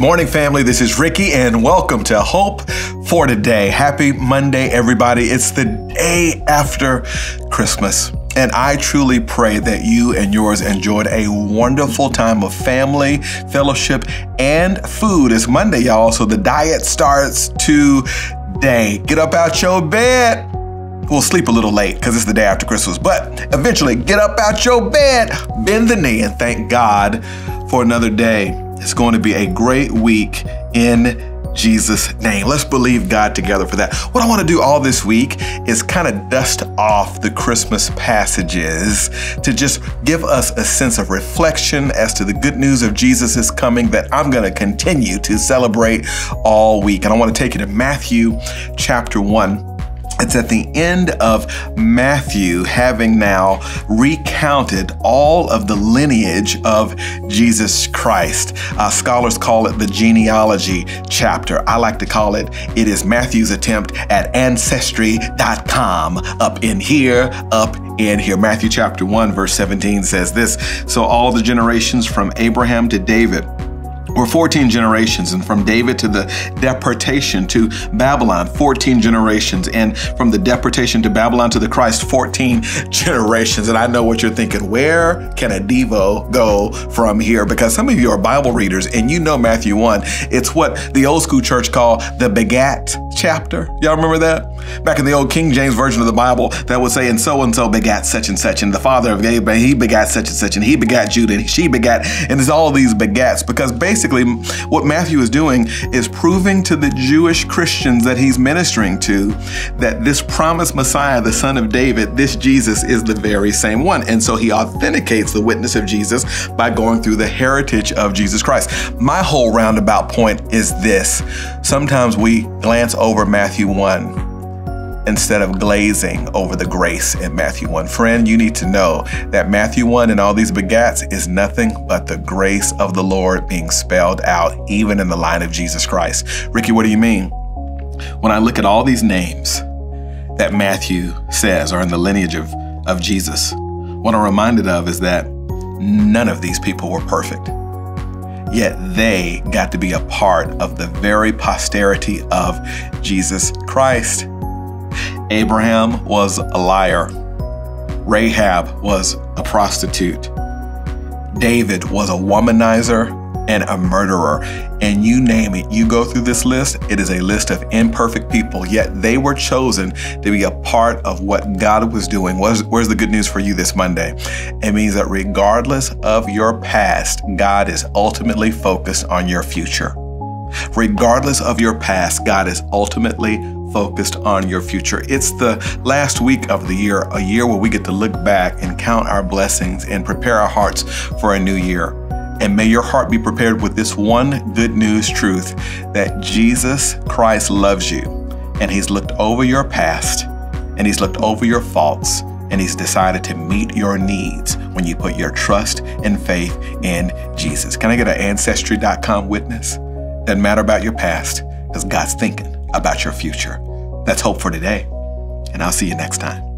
morning, family. This is Ricky, and welcome to Hope for Today. Happy Monday, everybody. It's the day after Christmas, and I truly pray that you and yours enjoyed a wonderful time of family, fellowship, and food. It's Monday, y'all, so the diet starts today. Get up out your bed. We'll sleep a little late because it's the day after Christmas, but eventually get up out your bed, bend the knee, and thank God for another day. It's going to be a great week in Jesus' name. Let's believe God together for that. What I want to do all this week is kind of dust off the Christmas passages to just give us a sense of reflection as to the good news of Jesus is coming that I'm going to continue to celebrate all week. And I want to take you to Matthew chapter 1. It's at the end of Matthew, having now recounted all of the lineage of Jesus Christ. Scholars call it the genealogy chapter. I like to call it is Matthew's attempt at ancestry.com. Up in here. Matthew chapter 1, verse 17 says this: So all the generations from Abraham to David were 14 generations, and from David to the deportation to Babylon, 14 generations, and from the deportation to Babylon to the Christ, 14 generations. And I know what you're thinking, where can a Devo go from here? Because some of you are Bible readers and you know Matthew 1. It's what the old school church called the begat chapter. Y'all remember that? Back in the old King James version of the Bible, that would say, and so begat such and such, and the father of Abraham, he begat such and such, and he begat Judah, and she begat, and there's all these begats, because basically what Matthew is doing is proving to the Jewish Christians that he's ministering to that this promised Messiah, the son of David, this Jesus is the very same one. And so he authenticates the witness of Jesus by going through the heritage of Jesus Christ. My whole roundabout point is this: sometimes we glance over Matthew 1 instead of glazing over the grace in Matthew 1. Friend, you need to know that Matthew 1 and all these begats is nothing but the grace of the Lord being spelled out, even in the line of Jesus Christ. Ricky, what do you mean? When I look at all these names that Matthew says are in the lineage of Jesus, what I'm reminded of is that none of these people were perfect, yet they got to be a part of the very posterity of Jesus Christ. Abraham was a liar. Rahab was a prostitute. David was a womanizer and a murderer. And you name it, you go through this list, it is a list of imperfect people, yet they were chosen to be a part of what God was doing. Where's the good news for you this Monday? It means that regardless of your past, God is ultimately focused on your future. Regardless of your past, God is ultimately focused on your future. It's the last week of the year, a year where we get to look back and count our blessings and prepare our hearts for a new year. And may your heart be prepared with this one good news truth, that Jesus Christ loves you, and he's looked over your past, and he's looked over your faults, and he's decided to meet your needs when you put your trust and faith in Jesus. Can I get an ancestry.com witness? Doesn't matter about your past, because God's thinking about your future. That's Hope for Today, and I'll see you next time.